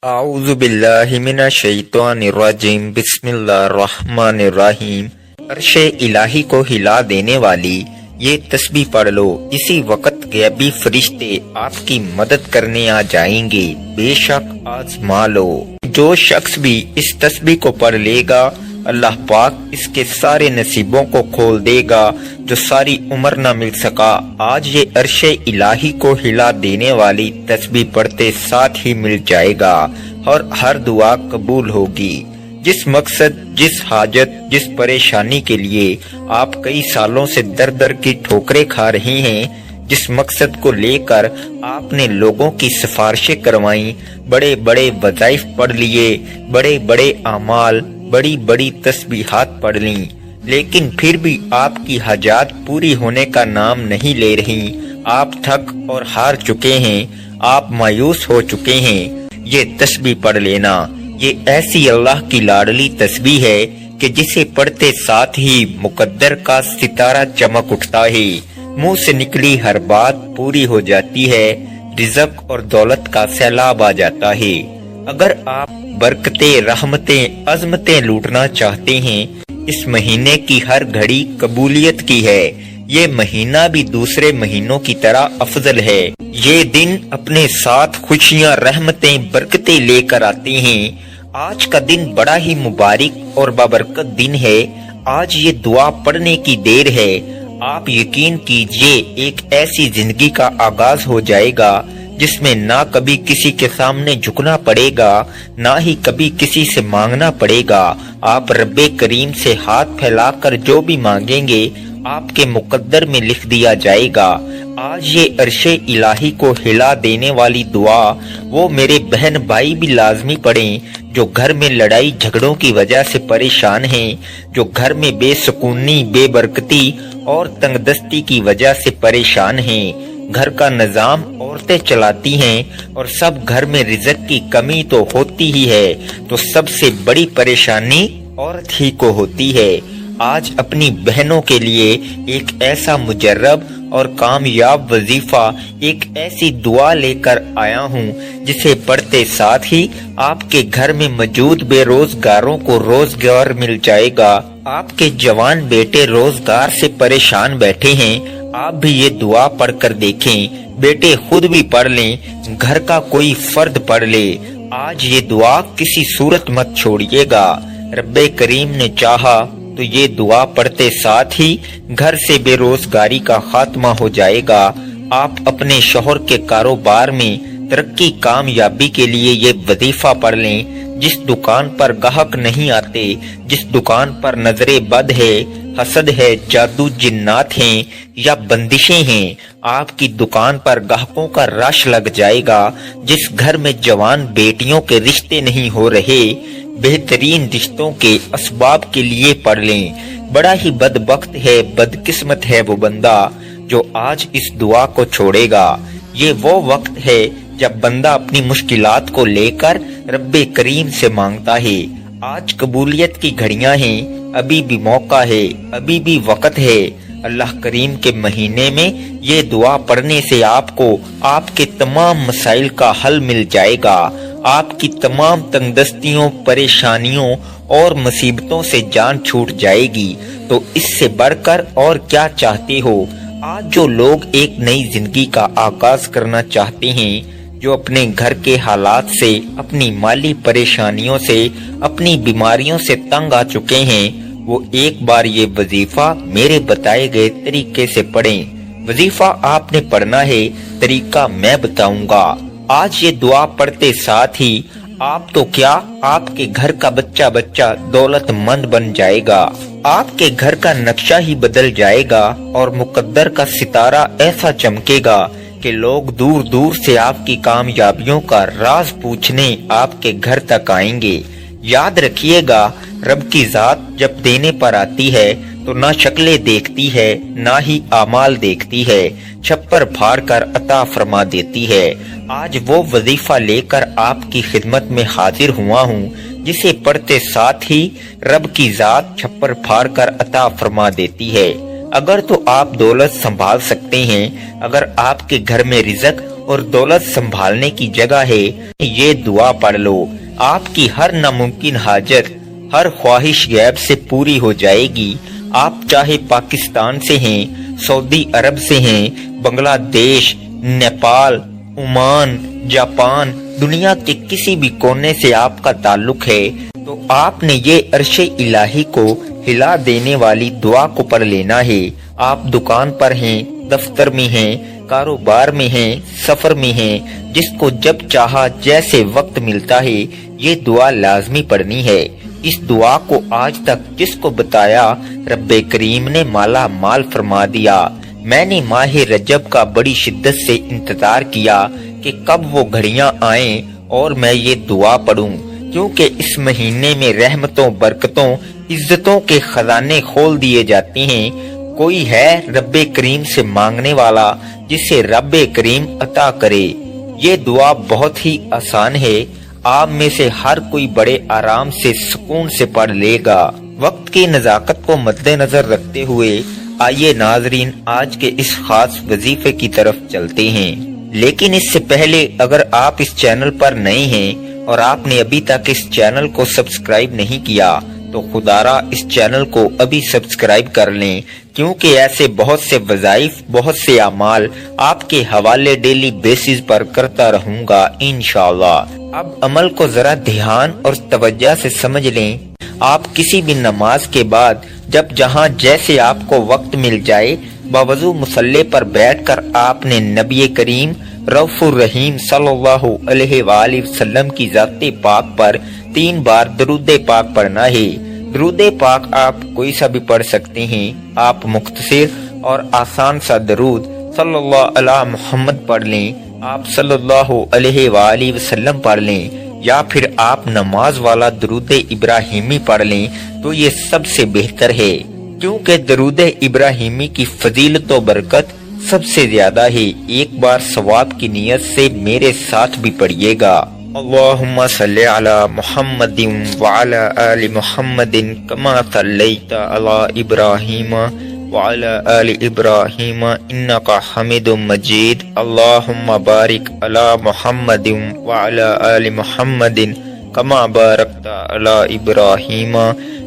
اعوذ باللہ من الشیطان الرجیم بسم اللہ الرحمن الرحیم۔ عرش الہی کو ہلا دینے والی یہ تسبیح پڑھ لو، اسی وقت غیبی فرشتے آپ کی مدد کرنے آ جائیں گے، بے شک آزما لو۔ جو شخص بھی اس تسبیح کو پڑھ لے گا اللہ پاک اس کے سارے نصیبوں کو کھول دے گا جو ساری عمر نہ مل سکا۔ آج یہ عرش الہی کو ہلا دینے والی تسبیح پڑھتے ساتھ ہی مل جائے گا اور ہر دعا قبول ہوگی۔ جس مقصد، جس حاجت، جس پریشانی کے لیے آپ کئی سالوں سے در در کی ٹھوکریں کھا رہی ہیں، جس مقصد کو لے کر آپ نے لوگوں کی سفارشیں کروائیں، بڑے بڑے وظائف پڑھ لیے، بڑے بڑے اعمال، بڑی بڑی تسبیحات پڑھ لیں، لیکن پھر بھی آپ کی حاجات پوری ہونے کا نام نہیں لے رہی۔ آپ تھک اور ہار چکے ہیں، آپ مایوس ہو چکے ہیں۔ یہ تسبیح پڑھ لینا، یہ ایسی اللہ کی لاڈلی تسبیح ہے کہ جسے پڑھتے ساتھ ہی مقدر کا ستارہ چمک اٹھتا ہے، منہ سے نکلی ہر بات پوری ہو جاتی ہے، رزق اور دولت کا سیلاب آ جاتا ہے۔ اگر آپ برکتیں، رحمتیں، عظمتیں لوٹنا چاہتے ہیں، اس مہینے کی ہر گھڑی قبولیت کی ہے۔ یہ مہینہ بھی دوسرے مہینوں کی طرح افضل ہے۔ یہ دن اپنے ساتھ خوشیاں، رحمتیں، برکتیں لے کر آتے ہیں۔ آج کا دن بڑا ہی مبارک اور بابرکت دن ہے۔ آج یہ دعا پڑھنے کی دیر ہے۔ آپ یقین کیجئے ایک ایسی زندگی کا آغاز ہو جائے گا جس میں نہ کبھی کسی کے سامنے جھکنا پڑے گا، نہ ہی کبھی کسی سے مانگنا پڑے گا۔ آپ رب کریم سے ہاتھ پھیلا کر جو بھی مانگیں گے آپ کے مقدر میں لکھ دیا جائے گا۔ آج یہ عرش الہی کو ہلا دینے والی دعا وہ میرے بہن بھائی بھی لازمی پڑھیں جو گھر میں لڑائی جھگڑوں کی وجہ سے پریشان ہیں، جو گھر میں بے سکونی، بے برکتی اور تنگ دستی کی وجہ سے پریشان ہیں۔ گھر کا نظام عورتیں چلاتی ہیں اور سب گھر میں رزق کی کمی تو ہوتی ہی ہے، تو سب سے بڑی پریشانی عورت ہی کو ہوتی ہے۔ آج اپنی بہنوں کے لیے ایک ایسا مجرب اور کامیاب وظیفہ، ایک ایسی دعا لے کر آیا ہوں جسے پڑھتے ساتھ ہی آپ کے گھر میں موجود بے روزگاروں کو روزگار مل جائے گا۔ آپ کے جوان بیٹے روزگار سے پریشان بیٹھے ہیں، آپ بھی یہ دعا پڑھ کر دیکھیں، بیٹے خود بھی پڑھ لیں، گھر کا کوئی فرد پڑھ لے۔ آج یہ دعا کسی صورت مت چھوڑیے گا۔ رب کریم نے چاہا تو یہ دعا پڑھتے ساتھ ہی گھر سے بے روزگاری کا خاتمہ ہو جائے گا۔ آپ اپنے شوہر کے کاروبار میں ترقی، کامیابی کے لیے یہ وظیفہ پڑھ لیں۔ جس دکان پر گاہک نہیں آتے، جس دکان پر نظر بد ہے، حسد ہے، جادو جنات ہیں یا بندشیں ہیں، آپ کی دکان پر گاہکوں کا رش لگ جائے گا۔ جس گھر میں جوان بیٹیوں کے رشتے نہیں ہو رہے، بہترین رشتوں کے اسباب کے لیے پڑھ لیں۔ بڑا ہی بدبخت ہے، بدقسمت ہے وہ بندہ جو آج اس دعا کو چھوڑے گا۔ یہ وہ وقت ہے جب بندہ اپنی مشکلات کو لے کر رب کریم سے مانگتا ہے۔ آج قبولیت کی گھڑیاں ہیں، ابھی بھی موقع ہے، ابھی بھی وقت ہے۔ اللہ کریم کے مہینے میں یہ دعا پڑھنے سے آپ کو آپ کے تمام مسائل کا حل مل جائے گا، آپ کی تمام تنگ دستیوں، پریشانیوں اور مصیبتوں سے جان چھوٹ جائے گی۔ تو اس سے بڑھ کر اور کیا چاہتے ہو؟ آج جو لوگ ایک نئی زندگی کا آغاز کرنا چاہتے ہیں، جو اپنے گھر کے حالات سے، اپنی مالی پریشانیوں سے، اپنی بیماریوں سے تنگ آ چکے ہیں، وہ ایک بار یہ وظیفہ میرے بتائے گئے طریقے سے پڑھیں۔ وظیفہ آپ نے پڑھنا ہے، طریقہ میں بتاؤں گا۔ آج یہ دعا پڑھتے ساتھ ہی آپ تو کیا، آپ کے گھر کا بچہ دولت مند بن جائے گا۔ آپ کے گھر کا نقشہ ہی بدل جائے گا اور مقدر کا ستارہ ایسا چمکے گا کہ لوگ دور دور سے آپ کی کامیابیوں کا راز پوچھنے آپ کے گھر تک آئیں گے۔ یاد رکھیے گا، رب کی ذات جب دینے پر آتی ہے تو نہ شکلیں دیکھتی ہے، نہ ہی اعمال دیکھتی ہے، چھپر پھاڑ کر عطا فرما دیتی ہے۔ آج وہ وظیفہ لے کر آپ کی خدمت میں حاضر ہوا ہوں جسے پڑھتے ساتھ ہی رب کی ذات چھپر پھاڑ کر عطا فرما دیتی ہے۔ اگر تو آپ دولت سنبھال سکتے ہیں، اگر آپ کے گھر میں رزق اور دولت سنبھالنے کی جگہ ہے، یہ دعا پڑھ لو، آپ کی ہر ناممکن حاجت، ہر خواہش غیب سے پوری ہو جائے گی۔ آپ چاہے پاکستان سے ہیں، سعودی عرب سے ہیں، بنگلہ دیش، نیپال، عمان، جاپان، دنیا کے کسی بھی کونے سے آپ کا تعلق ہے تو آپ نے یہ عرش الہی کو ہلا دینے والی دعا کو پڑھ لینا ہے۔ آپ دکان پر ہیں، دفتر میں ہیں، کاروبار میں ہیں، سفر میں ہیں، جس کو جب چاہا جیسے وقت ملتا ہے یہ دعا لازمی پڑھنی ہے۔ اس دعا کو آج تک جس کو بتایا رب کریم نے مالا مال فرما دیا۔ میں نے ماہ رجب کا بڑی شدت سے انتظار کیا کہ کب وہ گھڑیاں آئیں اور میں یہ دعا پڑھوں، کیونکہ اس مہینے میں رحمتوں، برکتوں، عزتوں کے خزانے کھول دیے جاتے ہیں۔ کوئی ہے رب کریم سے مانگنے والا جسے رب کریم عطا کرے؟ یہ دعا بہت ہی آسان ہے، آپ میں سے ہر کوئی بڑے آرام سے سکون سے پڑھ لے گا۔ وقت کی نزاکت کو مد نظر رکھتے ہوئے آئیے ناظرین آج کے اس خاص وظیفے کی طرف چلتے ہیں، لیکن اس سے پہلے اگر آپ اس چینل پر نئے ہیں اور آپ نے ابھی تک اس چینل کو سبسکرائب نہیں کیا تو خدارا اس چینل کو ابھی سبسکرائب کر لیں، کیونکہ ایسے بہت سے وظائف، بہت سے اعمال آپ کے حوالے ڈیلی بیسز پر کرتا رہوں گا انشاءاللہ۔ اب عمل کو ذرا دھیان اور توجہ سے سمجھ لیں۔ آپ کسی بھی نماز کے بعد جب جہاں جیسے آپ کو وقت مل جائے باوضو مصلی پر بیٹھ کر آپ نے نبی کریم رؤوف الرحیم صلی اللہ علیہ وآلہ وسلم کی ذات پاک پر 3 بار درود پاک پڑھنا ہے۔ درود پاک آپ کوئی سا بھی پڑھ سکتے ہیں، آپ مختصر اور آسان سا درود صلی اللہ علیہ محمد پڑھ لیں، آپ صلی اللہ علیہ وآلہ وسلم پڑھ لیں، یا پھر آپ نماز والا درود ابراہیمی پڑھ لیں تو یہ سب سے بہتر ہے، کیونکہ درود ابراہیمی کی فضیلت و برکت سب سے زیادہ ہے۔ ایک بار ثواب کی نیت سے میرے ساتھ بھی پڑھیے گا۔ اللہم صلی علی محمد وعلی آل محمد کما صلیت علی ابراہیم وعلی آل ابراہیم انکا حمید مجید۔ اللہم بارک علی محمد وعلی آل محمد کما بارکت علی ابراہیم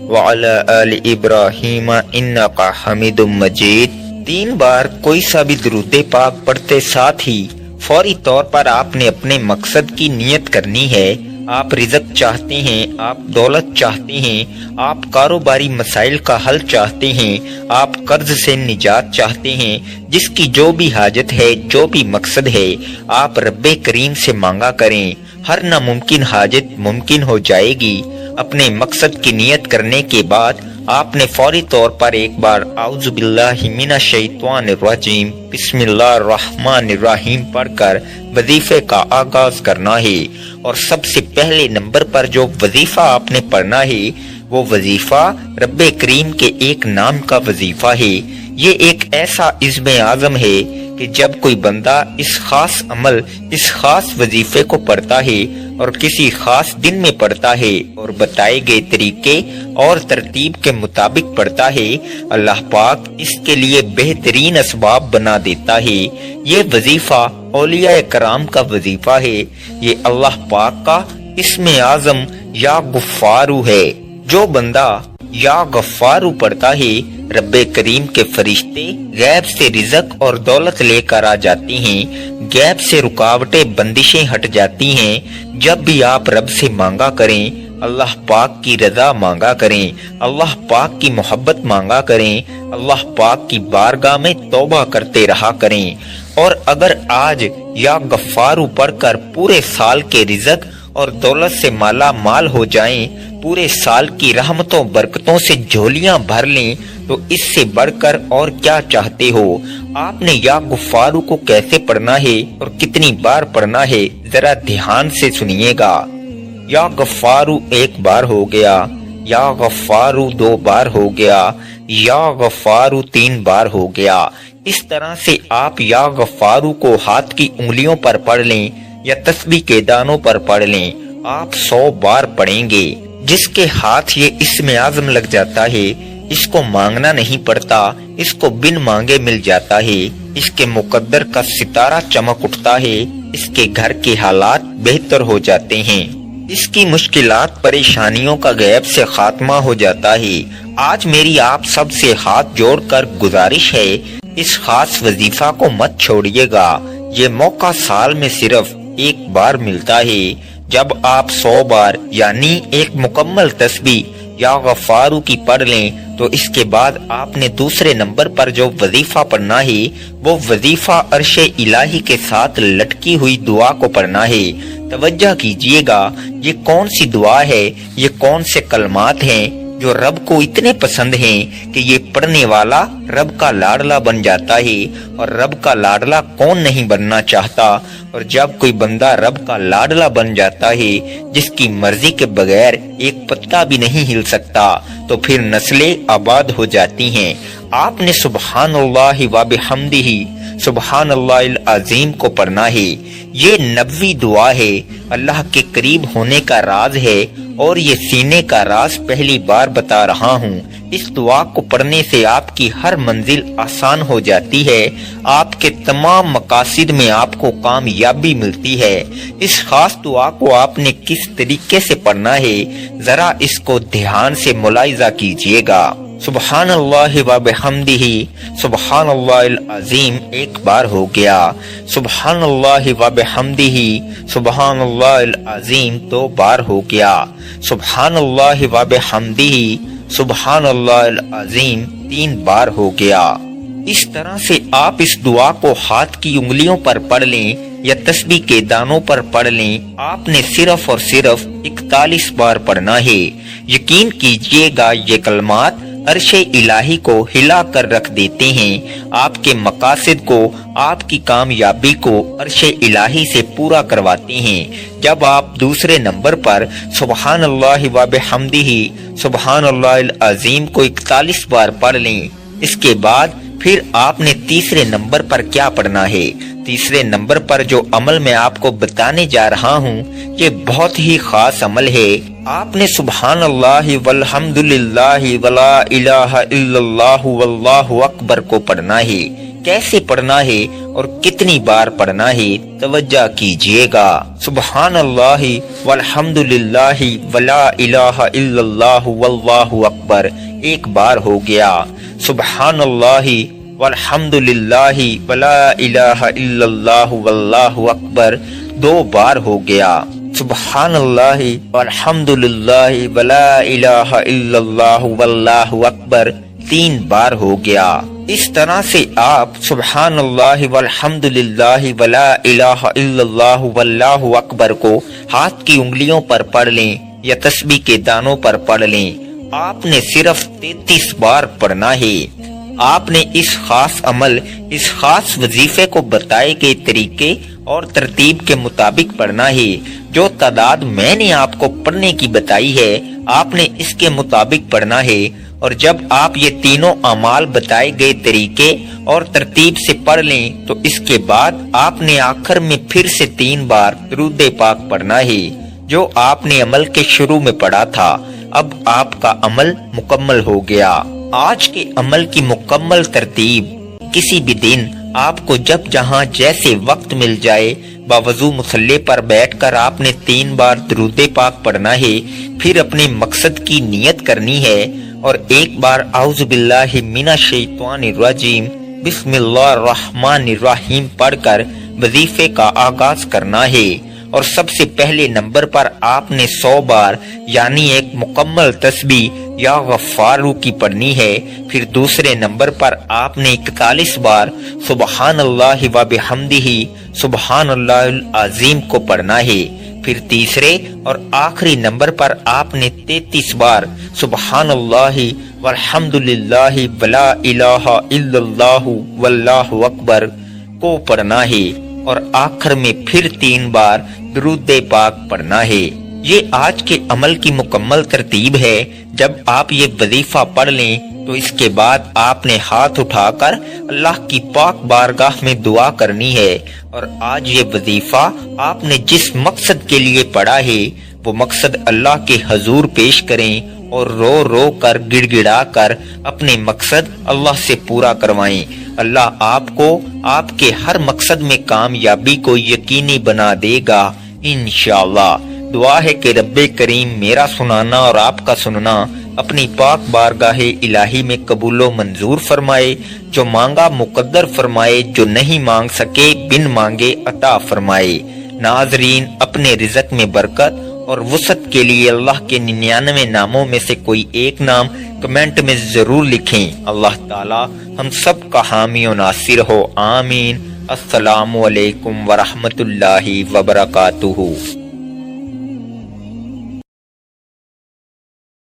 وعلی آل ابراہیم انکا حمید مجید۔ 3 بار کوئی سا بھی درود پاک پڑھتے ساتھ ہی فوری طور پر آپ نے اپنے مقصد کی نیت کرنی ہے۔ آپ رزق چاہتے ہیں، آپ دولت چاہتے ہیں، آپ کاروباری مسائل کا حل چاہتے ہیں، آپ قرض سے نجات چاہتے ہیں، جس کی جو بھی حاجت ہے، جو بھی مقصد ہے، آپ رب کریم سے مانگا کریں، ہر ناممکن حاجت ممکن ہو جائے گی۔ اپنے مقصد کی نیت کرنے کے بعد آپ نے فوری طور پر ایک بار اعوذ باللہ من الشیطان الرجیم بسم اللہ الرحمن الرحیم پڑھ کر وظیفے کا آغاز کرنا ہے۔ اور سب سے پہلے نمبر پر جو وظیفہ آپ نے پڑھنا ہے وہ وظیفہ رب کریم کے ایک نام کا وظیفہ ہے۔ یہ ایک ایسا عزم اعظم ہے کہ جب کوئی بندہ اس خاص عمل، اس خاص وظیفے کو پڑھتا ہے اور کسی خاص دن میں پڑھتا ہے اور بتائے گئے طریقے اور ترتیب کے مطابق پڑھتا ہے، اللہ پاک اس کے لیے بہترین اسباب بنا دیتا ہے۔ یہ وظیفہ اولیاء کرام کا وظیفہ ہے، یہ اللہ پاک کا اسم اعظم یا غفارو ہے۔ جو بندہ یا غفارو پڑھتا ہے رب کریم کے فرشتے غیب سے رزق اور دولت لے کر آ جاتی ہیں، غیب سے رکاوٹیں بندشیں ہٹ جاتی ہیں۔ جب بھی آپ رب سے مانگا کریں، اللہ پاک کی رضا مانگا کریں، اللہ پاک کی محبت مانگا کریں، اللہ پاک کی بارگاہ میں توبہ کرتے رہا کریں۔ اور اگر آج یا غفارو پڑھ کر پورے سال کے رزق اور دولت سے مالا مال ہو جائیں، پورے سال کی رحمتوں برکتوں سے جھولیاں بھر لیں، تو اس سے بڑھ کر اور کیا چاہتے ہو؟ آپ نے یا غفارو کو کیسے پڑھنا ہے اور کتنی بار پڑھنا ہے ذرا دھیان سے سنیے گا۔ یا غفارو 1 بار ہو گیا، یا غفارو 2 بار ہو گیا، یا غفارو 3 بار ہو گیا۔ اس طرح سے آپ یا غفارو کو ہاتھ کی انگلیوں پر پڑھ لیں یا تسبیح کے دانوں پر پڑھ لیں، آپ 100 بار پڑھیں گے۔ جس کے ہاتھ یہ اسم اعظم لگ جاتا ہے، اس کو مانگنا نہیں پڑتا، اس کو بن مانگے مل جاتا ہے۔ اس کے مقدر کا ستارہ چمک اٹھتا ہے، اس کے گھر کے حالات بہتر ہو جاتے ہیں، اس کی مشکلات پریشانیوں کا غیب سے خاتمہ ہو جاتا ہے۔ آج میری آپ سب سے ہاتھ جوڑ کر گزارش ہے، اس خاص وظیفہ کو مت چھوڑیے گا۔ یہ موقع سال میں صرف ایک بار ملتا ہے۔ جب آپ 100 بار یعنی ایک مکمل تسبیح یا غفارو کی پڑھ لیں تو اس کے بعد آپ نے دوسرے نمبر پر جو وظیفہ پڑھنا ہے وہ وظیفہ عرش الہی کے ساتھ لٹکی ہوئی دعا کو پڑھنا ہے۔ توجہ کیجئے گا، یہ کون سی دعا ہے، یہ کون سے کلمات ہیں جو رب کو اتنے پسند ہیں کہ یہ پڑھنے والا رب کا لاڈلا بن جاتا ہے، اور رب کا لاڈلا کون نہیں بننا چاہتا، اور جب کوئی بندہ رب کا لاڈلا بن جاتا ہے جس کی مرضی کے بغیر ایک پتا بھی نہیں ہل سکتا تو پھر نسلیں آباد ہو جاتی ہیں۔ آپ نے سبحان اللہ و بحمدہ سبحان اللہ العظیم کو پڑھنا ہے۔ یہ نبوی دعا ہے، اللہ کے قریب ہونے کا راز ہے، اور یہ سینے کا راز پہلی بار بتا رہا ہوں۔ اس دعا کو پڑھنے سے آپ کی ہر منزل آسان ہو جاتی ہے، آپ کے تمام مقاصد میں آپ کو کامیابی ملتی ہے۔ اس خاص دعا کو آپ نے کس طریقے سے پڑھنا ہے، ذرا اس کو دھیان سے ملاحظہ کیجئے گا۔ سبحان اللہ و بحمدہ سبحان اللہ العظیم ایک بار ہو گیا، سبحان اللہ و بحمدہ سبحان اللہ العظیم 2 بار ہو گیا، سبحان اللہ و بحمدہ سبحان اللہ العظیم 3 بار ہو گیا۔ اس طرح سے آپ اس دعا کو ہاتھ کی انگلیوں پر پڑھ لیں یا تسبیح کے دانوں پر پڑھ لیں، آپ نے صرف اور صرف 41 بار پڑھنا ہے۔ یقین کیجئے گا یہ کلمات عرش الہی کو ہلا کر رکھ دیتے ہیں، آپ کے مقاصد کو، آپ کی کامیابی کو عرش الہی سے پورا کرواتے ہیں۔ جب آپ دوسرے نمبر پر سبحان اللہ و بحمدہ سبحان اللہ العظیم کو 41 بار پڑھ لیں، اس کے بعد پھر آپ نے تیسرے نمبر پر کیا پڑھنا ہے؟ تیسرے نمبر پر جو عمل میں آپ کو بتانے جا رہا ہوں یہ بہت ہی خاص عمل ہے۔ آپ نے سبحان اللہ والحمد للہ ولا الہ الا اللہ واللہ اکبر کو پڑھنا ہے۔ کیسے پڑھنا ہے اور کتنی بار پڑھنا ہے، توجہ کیجئے گا۔ سبحان اللہ والحمد للہ ولا الہ الا اللہ واللہ اکبر 1 بار ہو گیا، سبحان اللہ والحمد للہ ولا الہ الا اللہ واللہ اکبر 2 بار ہو گیا، سبحان اللہ والحمد للہ ولا الہ الا اللہ واللہ اکبر 3 بار ہو گیا۔ اس طرح سے آپ سبحان اللہ والحمد للہ ولا الہ الا اللہ واللہ اکبر کو ہاتھ کی انگلیوں پر پڑھ لیں یا تسبیح کے دانوں پر پڑھ لیں۔ آپ نے صرف 33 بار پڑھنا ہے۔ آپ نے اس خاص عمل، اس خاص وظیفے کو بتائے گئے طریقے اور ترتیب کے مطابق پڑھنا ہے۔ جو تعداد میں نے آپ کو پڑھنے کی بتائی ہے آپ نے اس کے مطابق پڑھنا ہے، اور جب آپ یہ تینوں اعمال بتائے گئے طریقے اور ترتیب سے پڑھ لیں تو اس کے بعد آپ نے آخر میں پھر سے 3 بار درود پاک پڑھنا ہے جو آپ نے عمل کے شروع میں پڑھا تھا۔ اب آپ کا عمل مکمل ہو گیا۔ آج کے عمل کی مکمل ترتیب: کسی بھی دن آپ کو جب جہاں جیسے وقت مل جائے باوضو مصلی پر بیٹھ کر آپ نے 3 بار درود پاک پڑھنا ہے، پھر اپنے مقصد کی نیت کرنی ہے اور 1 بار اعوذ باللہ من الشیطان الرجیم بسم اللہ الرحمن الرحیم پڑھ کر وظیفے کا آغاز کرنا ہے۔ اور سب سے پہلے نمبر پر آپ نے 100 بار یعنی ایک مکمل تسبیح یا غفارو کی پڑھنی ہے۔ پھر دوسرے نمبر پر آپ نے 41 بار سبحان اللہ و بحمدہ سبحان اللہ العظیم کو پڑھنا ہے۔ پھر تیسرے اور آخری نمبر پر آپ نے 33 بار سبحان اللہ والحمد للہ ولا الہ الا اللہ واللہ اکبر کو پڑھنا ہے، اور آخر میں پھر 3 بار درود پاک پڑھنا ہے۔ یہ آج کے عمل کی مکمل ترتیب ہے۔ جب آپ یہ وظیفہ پڑھ لیں تو اس کے بعد آپ نے ہاتھ اٹھا کر اللہ کی پاک بارگاہ میں دعا کرنی ہے، اور آج یہ وظیفہ آپ نے جس مقصد کے لیے پڑھا ہے وہ مقصد اللہ کے حضور پیش کریں اور رو رو کر گڑ گڑا کر اپنے مقصد اللہ سے پورا کروائیں۔ اللہ آپ کو آپ کے ہر مقصد میں کامیابی کو یقینی بنا دے گا انشاءاللہ۔ دعا ہے کہ رب کریم میرا سنانا اور آپ کا سننا اپنی پاک بارگاہ الہی میں قبول و منظور فرمائے، جو مانگا مقدر فرمائے، جو نہیں مانگ سکے بن مانگے عطا فرمائے۔ ناظرین، اپنے رزق میں برکت اور وسعت کے لیے اللہ کے 99 ناموں میں سے کوئی ایک نام کمنٹ میں ضرور لکھیں۔ اللہ تعالی ہم سب کا حامی و ناصر ہو، آمین۔ السلام علیکم ورحمۃ اللہ وبرکاتہ۔